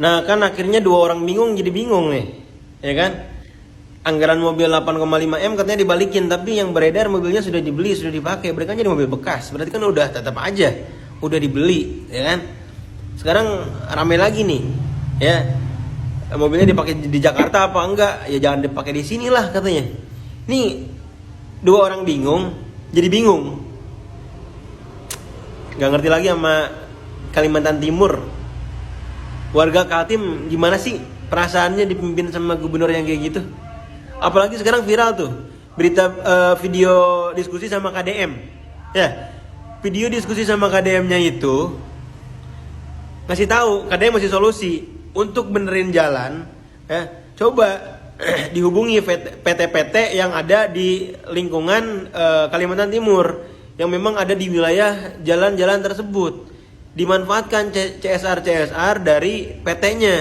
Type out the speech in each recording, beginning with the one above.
Nah kan akhirnya dua orang bingung jadi bingung nih, ya kan? Anggaran mobil 8,5 M katanya dibalikin, tapi yang beredar mobilnya sudah dibeli, sudah dipakai, berarti kan jadi mobil bekas, berarti kan udah tetap aja, udah dibeli, ya kan? Sekarang rame lagi nih, ya mobilnya dipakai di Jakarta apa enggak? Ya jangan dipakai di sini lah katanya. Nih dua orang bingung, jadi bingung, nggak ngerti lagi sama Kalimantan Timur. Warga Kaltim gimana sih perasaannya dipimpin sama gubernur yang kayak gitu? Apalagi sekarang viral tuh berita video diskusi sama KDM. Ya, video diskusi sama KDM-nya itu ngasih tahu KDM masih solusi untuk benerin jalan. Ya, coba dihubungi PT-PT yang ada di lingkungan Kalimantan Timur yang memang ada di wilayah jalan-jalan tersebut. Dimanfaatkan CSR dari PT-nya.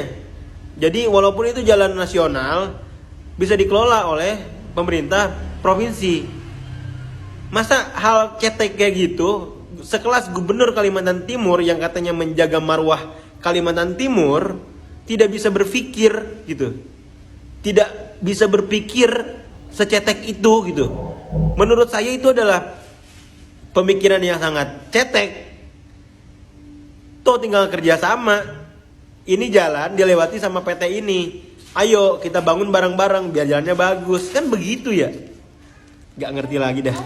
Jadi walaupun itu jalan nasional bisa dikelola oleh pemerintah provinsi. Masa hal cetek kayak gitu, sekelas gubernur Kalimantan Timur yang katanya menjaga marwah Kalimantan Timur tidak bisa berpikir gitu. Tidak bisa berpikir secetek itu gitu. Menurut saya itu adalah pemikiran yang sangat cetek. Tuh tinggal kerjasama. Ini jalan dilewati sama PT ini. Ayo kita bangun bareng-bareng biar jalannya bagus. Kan begitu ya. Gak ngerti lagi dah.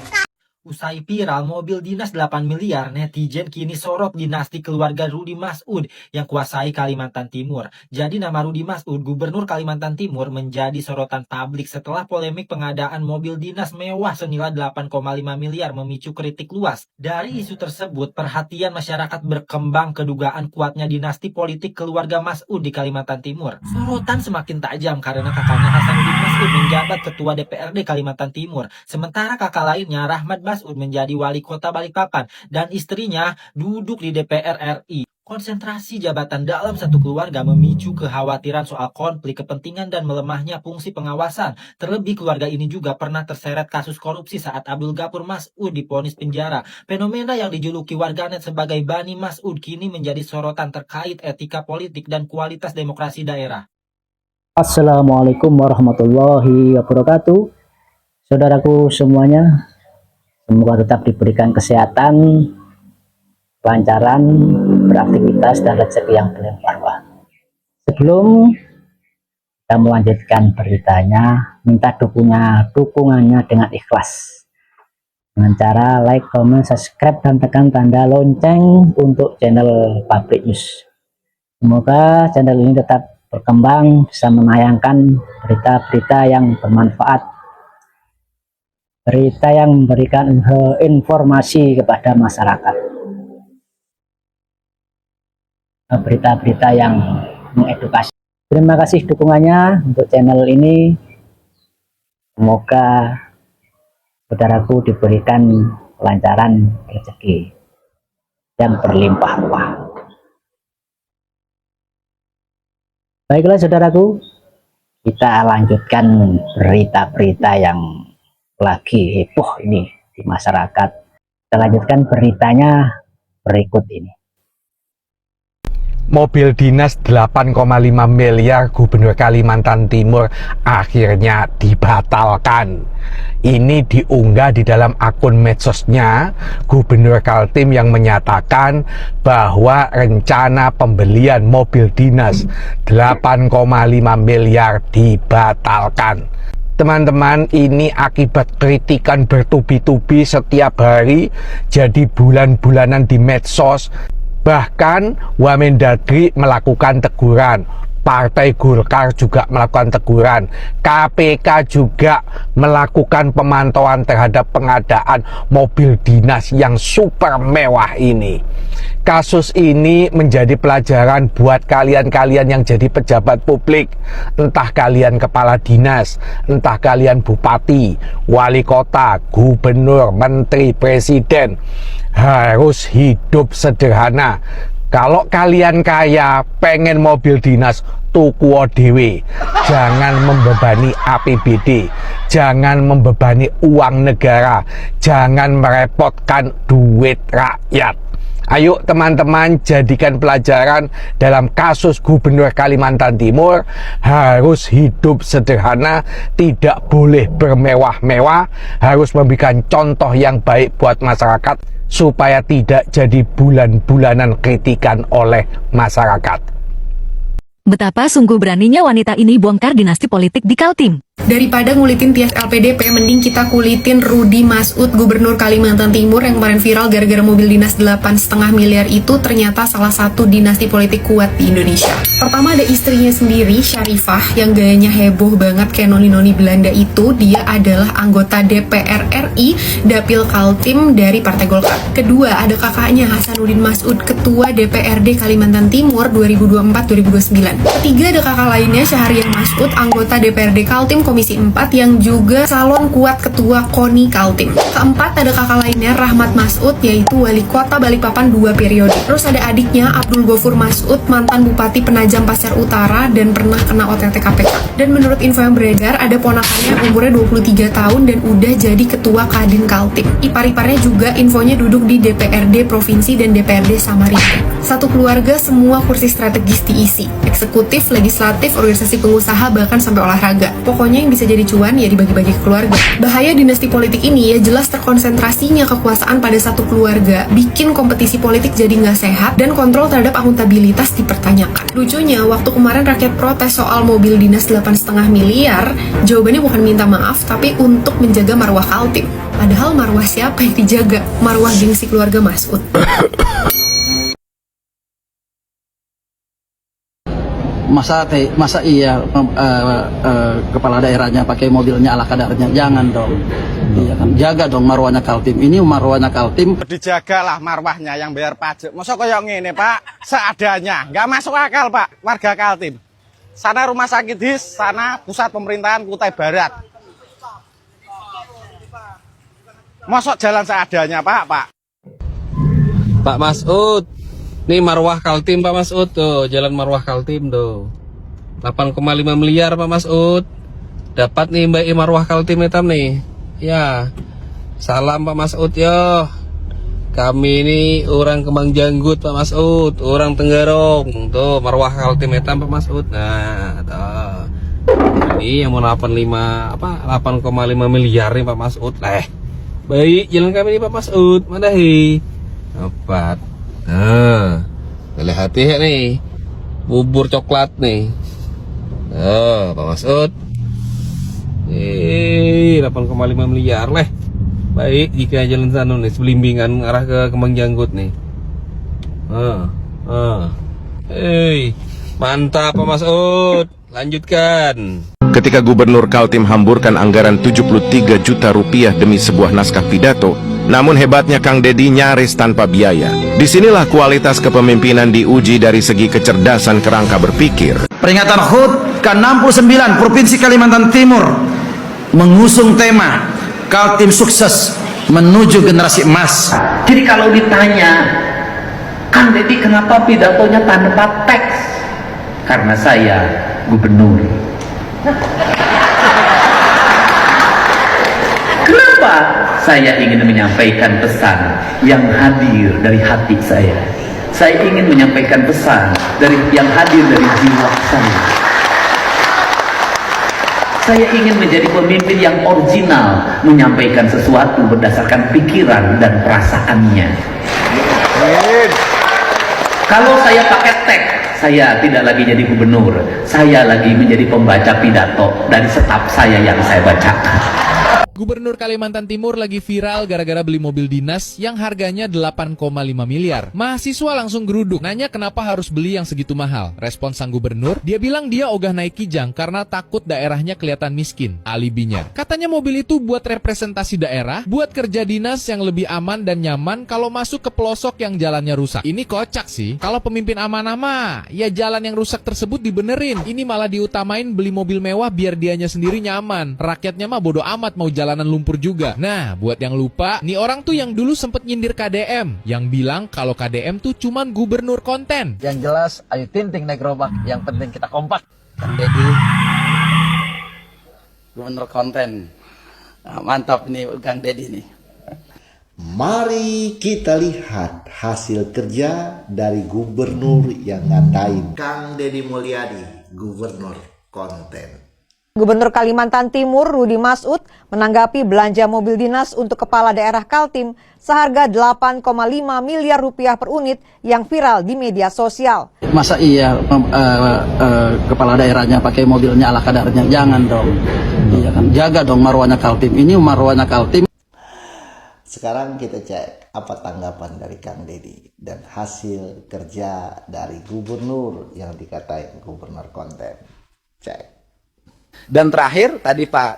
Usai viral mobil dinas 8 miliar, netizen kini sorot dinasti keluarga Rudi Mas'ud yang kuasai Kalimantan Timur. Jadi nama Rudi Mas'ud, Gubernur Kalimantan Timur, menjadi sorotan publik setelah polemik pengadaan mobil dinas mewah senilai 8,5 miliar memicu kritik luas. Dari isu tersebut, perhatian masyarakat berkembang ke dugaan kuatnya dinasti politik keluarga Mas'ud di Kalimantan Timur. Sorotan semakin tajam karena kakaknya Hasanuddin Mas'ud menjabat Ketua DPRD Kalimantan Timur. Sementara kakak lainnya, Rahmat Mas'ud, menjadi wali kota Balikpapan dan istrinya duduk di DPR RI. Konsentrasi jabatan dalam satu keluarga memicu kekhawatiran soal konflik kepentingan dan melemahnya fungsi pengawasan. Terlebih keluarga ini juga pernah terseret kasus korupsi saat Abdul Ghafur Mas'ud divonis penjara. Fenomena yang dijuluki warganet sebagai Bani Mas'ud kini menjadi sorotan terkait etika politik dan kualitas demokrasi daerah. Assalamualaikum warahmatullahi wabarakatuh. Saudaraku semuanya, semoga tetap diberikan kesehatan, kelancaran, beraktivitas, dan rezeki yang berlimpah. Sebelum kita melanjutkan beritanya, minta dukungannya dengan ikhlas. Dengan cara like, comment, subscribe, dan tekan tanda lonceng untuk channel Public News. Semoga channel ini tetap berkembang, bisa menayangkan berita-berita yang bermanfaat, berita yang memberikan informasi kepada masyarakat, berita-berita yang mengedukasi. Terima kasih dukungannya untuk channel ini. Semoga saudaraku diberikan kelancaran rezeki yang berlimpah-limpah. Baiklah saudaraku, kita lanjutkan berita-berita yang lagi heboh ini di masyarakat. Kita lanjutkan beritanya berikut ini. Mobil dinas 8,5 miliar Gubernur Kalimantan Timur akhirnya dibatalkan. Ini diunggah di dalam akun medsosnya Gubernur Kaltim yang menyatakan bahwa rencana pembelian mobil dinas 8,5 miliar dibatalkan. Teman-teman, ini akibat kritikan bertubi-tubi setiap hari, jadi bulan-bulanan di medsos. Bahkan Wamendagri melakukan teguran, Partai Golkar juga melakukan teguran, KPK juga melakukan pemantauan terhadap pengadaan mobil dinas yang super mewah ini. Kasus ini menjadi pelajaran buat kalian-kalian yang jadi pejabat publik, entah kalian kepala dinas, entah kalian bupati, wali kota, gubernur, menteri, presiden, harus hidup sederhana. Kalau kalian kaya, pengen mobil dinas, tuku dhewe. Jangan membebani APBD, jangan membebani uang negara, jangan merepotkan duit rakyat. Ayo teman-teman, jadikan pelajaran dalam kasus Gubernur Kalimantan Timur, harus hidup sederhana, tidak boleh bermewah-mewah, harus memberikan contoh yang baik buat masyarakat supaya tidak jadi bulan-bulanan kritikan oleh masyarakat. Betapa sungguh beraninya wanita ini bongkar dinasti politik di Kaltim. Daripada ngulitin Tias LPDP, mending kita kulitin Rudi Masud, Gubernur Kalimantan Timur yang kemarin viral gara-gara mobil dinas 8,5 miliar itu ternyata salah satu dinasti politik kuat di Indonesia. Pertama ada istrinya sendiri, Syarifah, yang gayanya heboh banget kayak noni-noni Belanda itu. Dia adalah anggota DPR RI, Dapil Kaltim dari Partai Golkar. Kedua ada kakaknya Hasanuddin Masud, Ketua DPRD Kalimantan Timur 2024-2029. Ketiga ada kakak lainnya, Syahrian Masud, anggota DPRD Kaltim Komisi 4 yang juga calon kuat ketua KONI Kaltim. Keempat ada kakak lainnya, Rahmat Masud, yaitu wali kota Balikpapan 2 periode. Terus ada adiknya Abdul Ghafur Masud, mantan Bupati Penajam Pasir Utara dan pernah kena OTT KPK. Dan menurut info yang beredar, ada ponakannya umurnya 23 tahun dan udah jadi ketua Kadin Kaltim. Ipar-iparnya juga infonya duduk di DPRD Provinsi dan DPRD Samarinda. Satu keluarga semua kursi strategis diisi, eksekutif, legislatif, organisasi pengusaha, bahkan sampai olahraga. Pokoknya yang bisa jadi cuan ya dibagi-bagi ke keluarga. Bahaya dinasti politik ini ya jelas terkonsentrasinya kekuasaan pada satu keluarga, bikin kompetisi politik jadi nggak sehat dan kontrol terhadap akuntabilitas dipertanyakan. Lucunya, waktu kemarin rakyat protes soal mobil dinas 8,5 miliar, jawabannya bukan minta maaf, tapi untuk menjaga marwah Kaltim. Padahal marwah siapa yang dijaga? Marwah gengsi keluarga Masud. Masa iya kepala daerahnya pakai mobilnya ala kadarnya? Jangan dong. Iya kan, jaga dong marwahnya Kaltim. Ini marwahnya Kaltim. Dijagalah marwahnya yang bayar pajak. Masa kayak ngene, Pak? Seadanya. Nggak masuk akal, Pak. Warga Kaltim. Sana rumah sakit HIS, sana pusat pemerintahan Kutai Barat. Masa jalan seadanya, Pak? Pak Masud, nih marwah Kaltim Pak Masud tuh, jalan marwah Kaltim tuh. 8,5 miliar Pak Masud. Dapat nih Mbak marwah Kaltim hitam nih. Ya. Salam Pak Masud yo. Kami ini orang Kembang Janggut Pak Masud, orang Tenggarong. Tuh marwah Kaltim hitam Pak Masud. Nah, tuh. Ini yang mau 8,5 miliar nih Pak Masud. Baik, jalan kami nih Pak Masud. Mana hi? Dapat. Nah, boleh hati ya nih, bubur coklat nih. Pak Masud. 8,5 miliar leh. Baik, jika jalan sana nih, sebelimbingan arah ke Kembang Janggut nih. Mantap Pak Masud. Lanjutkan. Ketika Gubernur Kaltim hamburkan anggaran 73 juta rupiah demi sebuah naskah pidato, namun hebatnya Kang Deddy nyaris tanpa biaya. Disinilah kualitas kepemimpinan diuji dari segi kecerdasan kerangka berpikir. Peringatan HUT ke-69 Provinsi Kalimantan Timur mengusung tema Kaltim Sukses Menuju Generasi Emas. Jadi kalau ditanya, Kang Deddy kenapa pidatonya tanpa teks? Karena saya gubernur. Kenapa? Saya ingin menyampaikan pesan yang hadir dari hati saya. Saya ingin menyampaikan pesan yang hadir dari jiwa saya. Saya ingin menjadi pemimpin yang original, menyampaikan sesuatu berdasarkan pikiran dan perasaannya. Kalau saya pakai teks, saya tidak lagi jadi gubernur, saya lagi menjadi pembaca pidato dari staf saya yang saya bacakan. Gubernur Kalimantan Timur lagi viral gara-gara beli mobil dinas yang harganya 8,5 miliar. Mahasiswa langsung geruduk, nanya kenapa harus beli yang segitu mahal. Respon sang gubernur, dia bilang dia ogah naik kijang karena takut daerahnya kelihatan miskin. Alibinya, katanya mobil itu buat representasi daerah, buat kerja dinas yang lebih aman dan nyaman kalau masuk ke pelosok yang jalannya rusak. Ini kocak sih. Kalau pemimpin amanah mah, ya jalan yang rusak tersebut dibenerin. Ini malah diutamain beli mobil mewah biar dianya sendiri nyaman. Rakyatnya mah bodo amat mau jalanan lumpur juga. Nah, buat yang lupa, nih orang tuh yang dulu sempet nyindir KDM, yang bilang kalau KDM tuh cuman gubernur konten. Yang jelas, ayo tinting naik gerobak. Yang penting kita kompak. Kang Deddy, gubernur konten. Nah, mantap nih Kang Deddy nih. Mari kita lihat hasil kerja dari gubernur yang ngatain Kang Deddy Mulyadi, gubernur konten. Gubernur Kalimantan Timur Rudi Masud menanggapi belanja mobil dinas untuk kepala daerah Kaltim seharga 8,5 miliar rupiah per unit yang viral di media sosial. Masa iya kepala daerahnya pakai mobilnya ala kadarnya? Jangan dong. Iya kan, jaga dong marwahnya Kaltim. Ini marwahnya Kaltim. Sekarang kita cek apa tanggapan dari Kang Deddy dan hasil kerja dari gubernur yang dikatain gubernur konten. Cek. Dan terakhir tadi Pak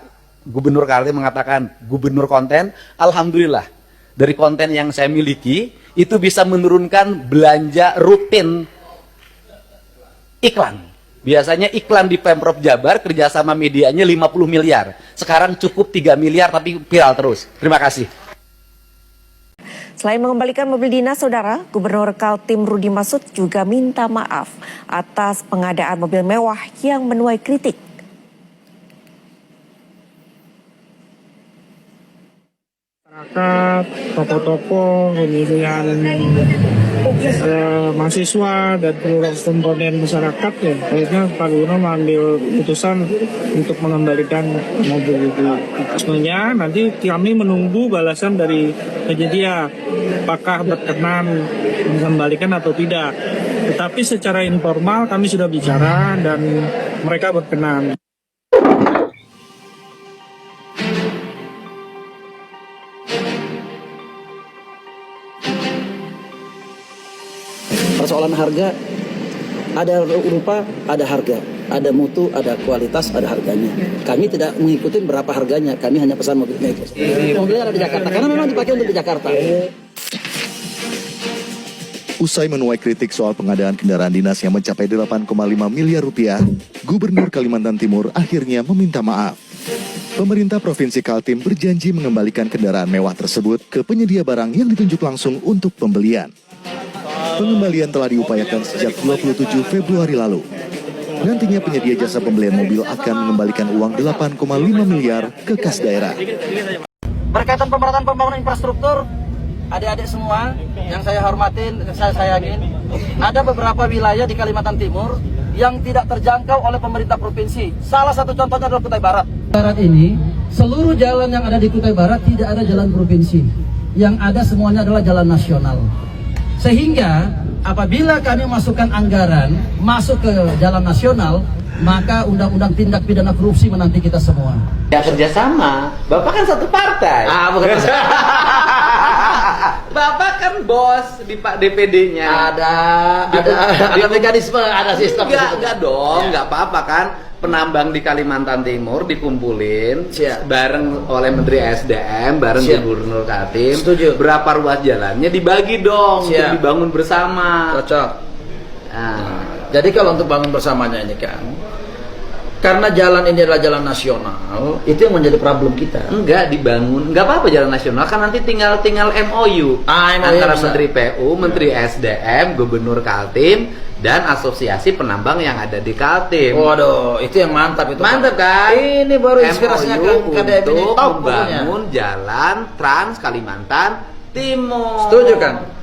Gubernur Kaltim mengatakan gubernur konten, alhamdulillah dari konten yang saya miliki itu bisa menurunkan belanja rutin iklan. Biasanya iklan di Pemprov Jabar kerjasama medianya 50 miliar. Sekarang cukup 3 miliar tapi viral terus. Terima kasih. Selain mengembalikan mobil dinas, Saudara, Gubernur Kaltim Rudi Masud juga minta maaf atas pengadaan mobil mewah yang menuai kritik. Masyarakat, toko-toko, kemudian mahasiswa dan seluruh komponen masyarakat ya, akhirnya Pak Gubernur mengambil keputusan untuk mengembalikan mobil itu. Sebenarnya nanti kami menunggu balasan dari penyedia, apakah berkenan mengembalikan atau tidak. Tetapi secara informal kami sudah bicara dan mereka berkenan. Persoalan harga, ada rupa, ada harga, ada mutu, ada kualitas, ada harganya. Kami tidak mengikuti berapa harganya, kami hanya pesan mobilnya itu. Mobilnya ada di Jakarta, karena memang dipakai untuk di Jakarta. Usai menuai kritik soal pengadaan kendaraan dinas yang mencapai 8,5 miliar rupiah, Gubernur Kalimantan Timur akhirnya meminta maaf. Pemerintah Provinsi Kaltim berjanji mengembalikan kendaraan mewah tersebut ke penyedia barang yang ditunjuk langsung untuk pembelian. Pengembalian telah diupayakan sejak 27 Februari lalu. Nantinya penyedia jasa pembelian mobil akan mengembalikan uang 8,5 miliar ke kas daerah. Berkaitan pembangunan infrastruktur, adik-adik semua yang saya hormatin, saya sayangin, ada beberapa wilayah di Kalimantan Timur yang tidak terjangkau oleh pemerintah provinsi. Salah satu contohnya adalah Kutai Barat. Barat ini, seluruh jalan yang ada di Kutai Barat tidak ada jalan provinsi. Yang ada semuanya adalah jalan nasional. Sehingga apabila kami masukkan anggaran masuk ke jalan nasional, maka undang-undang tindak pidana korupsi menanti kita semua. Ya kerjasama, Bapak kan satu partai. Bukan. Bapak kan bos di Pak DPD-nya. Ada mekanisme, ada sistem. Enggak dong, enggak apa-apa kan. Penambang di Kalimantan Timur dikumpulin bareng oleh Menteri SDM, bareng Gubernur Kaltim. Setuju. Berapa ruas jalannya dibagi dong untuk dibangun bersama. Cocok. Jadi kalau untuk bangun bersamanya ini kan, karena jalan ini adalah jalan nasional, itu yang menjadi problem kita. Enggak dibangun, enggak apa-apa jalan nasional kan nanti tinggal MOU antara Menteri PU, Menteri SDM, Gubernur Kaltim dan asosiasi penambang yang ada di Kaltim. Waduh, itu yang mantap itu. Mantap kan? Ini baru inspirasinya untuk membangun jalan Trans Kalimantan Timur. Setuju kan?